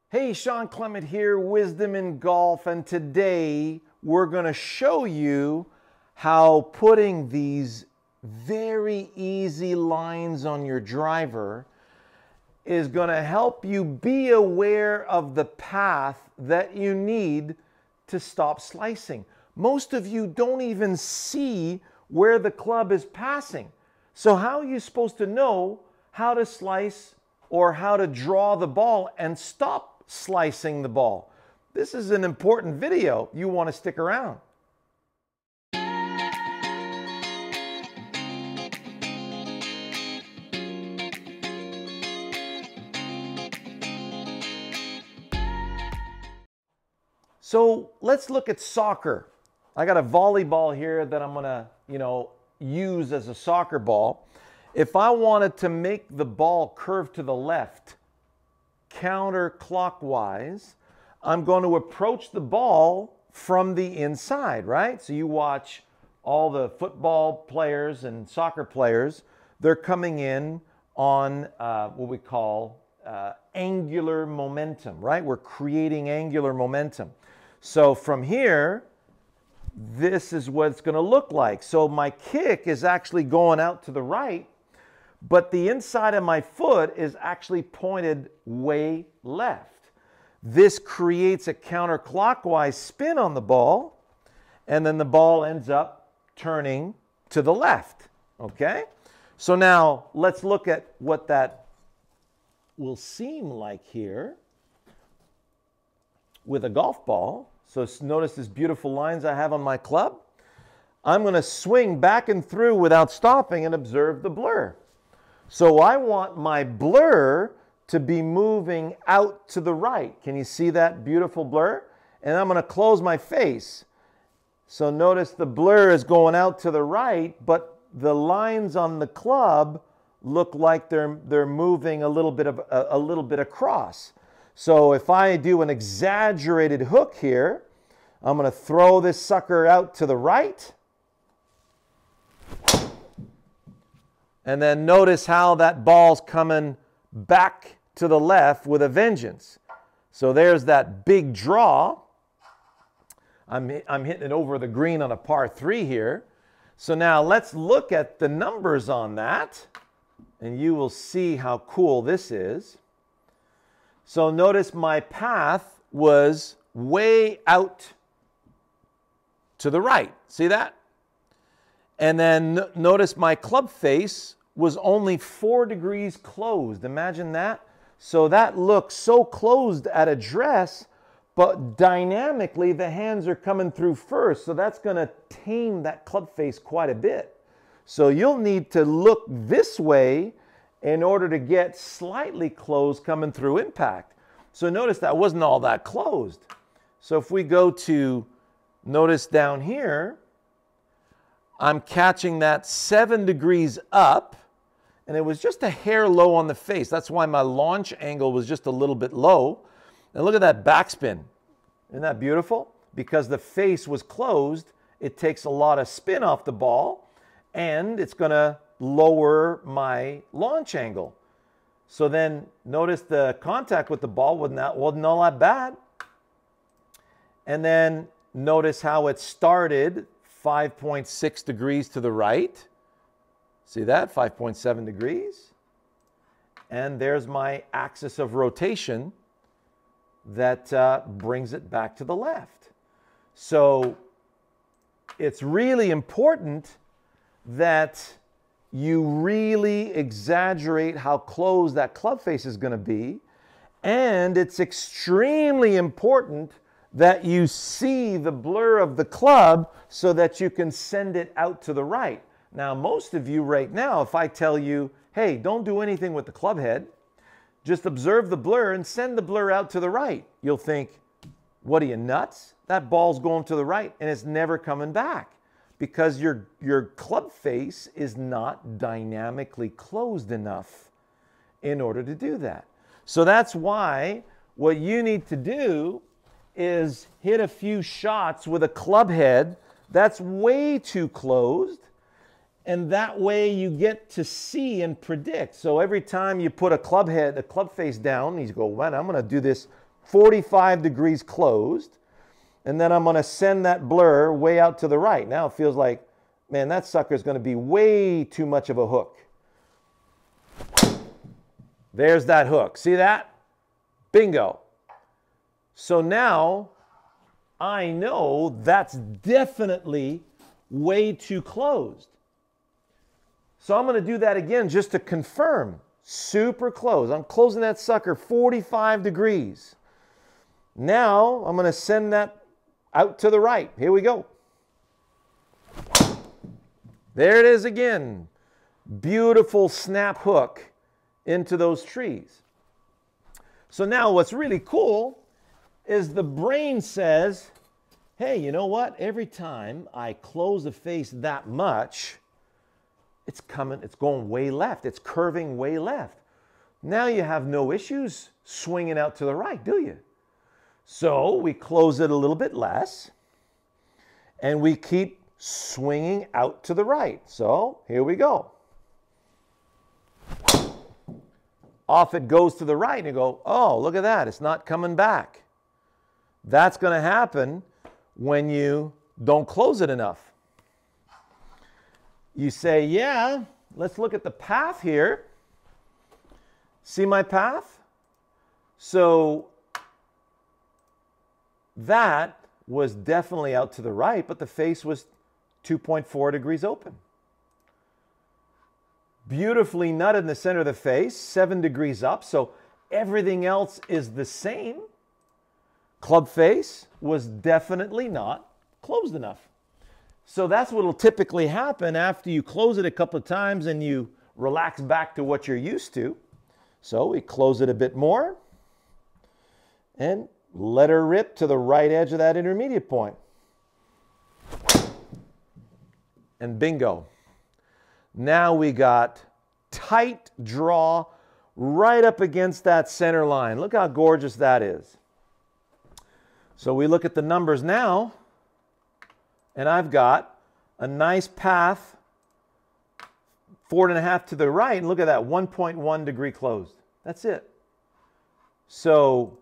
Hey, Sean Clement here, Wisdom in Golf, and today we're going to show you how putting these very easy lines on your driver is going to help you be aware of the path that you need to stop slicing. Most of you don't even see where the club is passing. So how are you supposed to know how to slice or how to draw the ball and stop slicing the ball? This is an important video. You want to stick around. So let's look at soccer. I got a volleyball here that I'm gonna, use as a soccer ball. If I wanted to make the ball curve to the left, counterclockwise, I'm going to approach the ball from the inside, right? So you watch all the football players and soccer players, they're coming in on what we call angular momentum, right? We're creating angular momentum. So from here, this is what it's going to look like. So my kick is actually going out to the right, but the inside of my foot is actually pointed way left. This creates a counterclockwise spin on the ball, and then the ball ends up turning to the left, okay? So now let's look at what that will seem like here with a golf ball. So notice these beautiful lines I have on my club. I'm going to swing back and through without stopping and observe the blur. So I want my blur to be moving out to the right. Can you see that beautiful blur? And I'm going to close my face. So notice the blur is going out to the right, but the lines on the club look like they're moving a little bit across. So if I do an exaggerated hook here, I'm going to throw this sucker out to the right. And then notice how that ball's coming back to the left with a vengeance. So there's that big draw. I'm hitting it over the green on a par 3 here. So now let's look at the numbers on that, and you will see how cool this is. So notice my path was way out to the right. See that? And then notice my club face was only 4 degrees closed. Imagine that. So that looks so closed at address, but dynamically the hands are coming through first. So that's going to tame that club face quite a bit. So you'll need to look this way in order to get slightly closed coming through impact. So notice that wasn't all that closed. So if we go to, notice down here, I'm catching that 7 degrees up, and it was just a hair low on the face. That's why my launch angle was just a little bit low. And look at that backspin. Isn't that beautiful? Because the face was closed, it takes a lot of spin off the ball, and it's going to lower my launch angle. So then notice the contact with the ball wasn't all that bad. And then notice how it started 5.6 degrees to the right. See that? 5.7 degrees. And there's my axis of rotation that brings it back to the left. So it's really important that you really exaggerate how close that club face is going to be. And it's extremely important that you see the blur of the club so that you can send it out to the right. Now, most of you right now, if I tell you, hey, don't do anything with the club head, just observe the blur and send the blur out to the right, you'll think, what are you, nuts? That ball's going to the right and it's never coming back because your club face is not dynamically closed enough in order to do that. So that's why what you need to do is hit a few shots with a club head that's way too closed, and that way you get to see and predict. So every time you put a club face down, you go, well, I'm going to do this 45 degrees closed. And then I'm going to send that blur way out to the right. Now it feels like, man, that sucker is going to be way too much of a hook. There's that hook. See that? Bingo. So now I know that's definitely way too closed. So I'm going to do that again just to confirm. Super close. I'm closing that sucker 45 degrees. Now I'm going to send that out to the right. Here we go. There it is again. Beautiful snap hook into those trees. So now what's really cool is the brain says, hey, you know what? Every time I close the face that much, it's going way left. It's curving way left. Now you have no issues swinging out to the right, do you? So we close it a little bit less, and we keep swinging out to the right. So here we go. Off it goes to the right, and you go, oh, look at that. It's not coming back. That's going to happen when you don't close it enough. You say, yeah, let's look at the path here. See my path? So that was definitely out to the right, but the face was 2.4 degrees open. Beautifully nutted in the center of the face, 7 degrees up, so everything else is the same. Club face was definitely not closed enough. So that's what will typically happen after you close it a couple of times and you relax back to what you're used to. So we close it a bit more and let her rip to the right edge of that intermediate point. And bingo. Now we got tight draw right up against that center line. Look how gorgeous that is. So we look at the numbers now, and I've got a nice path, 4.5 to the right, and look at that, 1.1 degree closed. That's it. So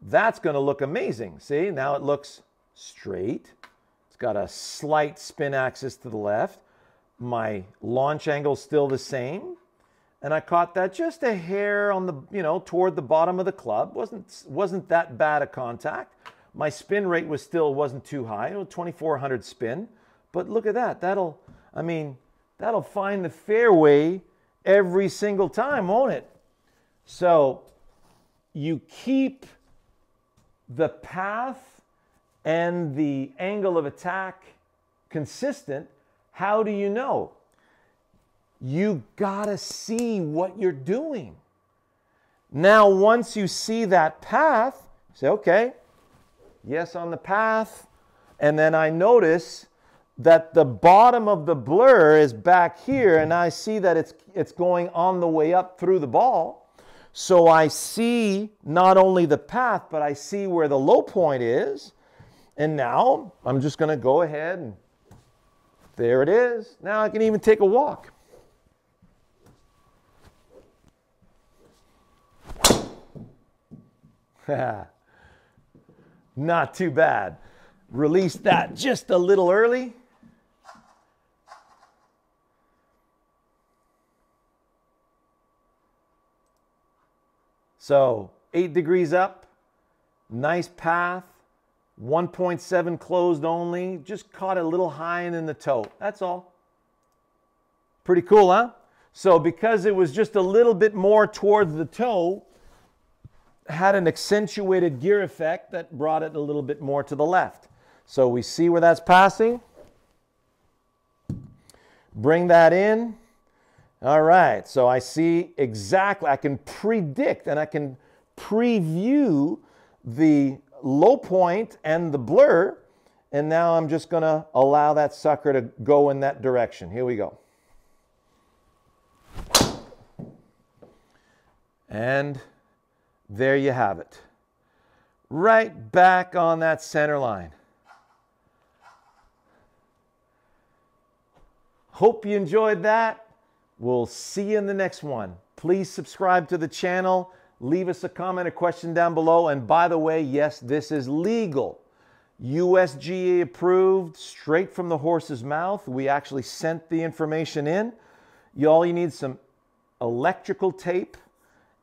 that's going to look amazing. See, now it looks straight. It's got a slight spin axis to the left. My launch angle is still the same. And I caught that just a hair on the, toward the bottom of the club. Wasn't that bad a contact. My spin rate wasn't too high, 2,400 spin. But look at that. That'll find the fairway every single time, won't it? So you keep the path and the angle of attack consistent. How do you know? You gotta see what you're doing. Now, once you see that path, say, okay, yes on the path, and then I notice that the bottom of the blur is back here, and I see that it's going on the way up through the ball. So I see not only the path, but I see where the low point is. And now I'm just gonna go ahead and there it is. Now I can even take a walk. Not too bad. Release that just a little early. So 8 degrees up, nice path, 1.7 closed only, just caught a little high and in the toe. That's all. Pretty cool, huh? So because it was just a little bit more towards the toe, had an accentuated gear effect that brought it a little bit more to the left. So we see where that's passing. Bring that in. All right, so I see exactly, I can predict and I can preview the low point and the blur, and now I'm just going to allow that sucker to go in that direction. Here we go. And there you have it. Right back on that center line. Hope you enjoyed that. We'll see you in the next one. Please subscribe to the channel. Leave us a comment or question down below. And by the way, yes, this is legal. USGA approved, straight from the horse's mouth. We actually sent the information in. All you need some electrical tape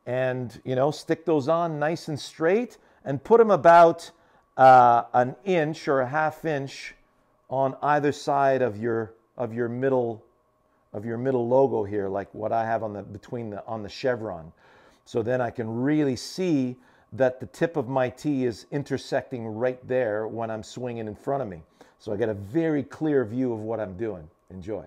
and, stick those on nice and straight and put them about an inch or a half inch on either side of your middle logo here, like what I have on the chevron. So then I can really see that the tip of my T is intersecting right there when I'm swinging in front of me. So I get a very clear view of what I'm doing. Enjoy.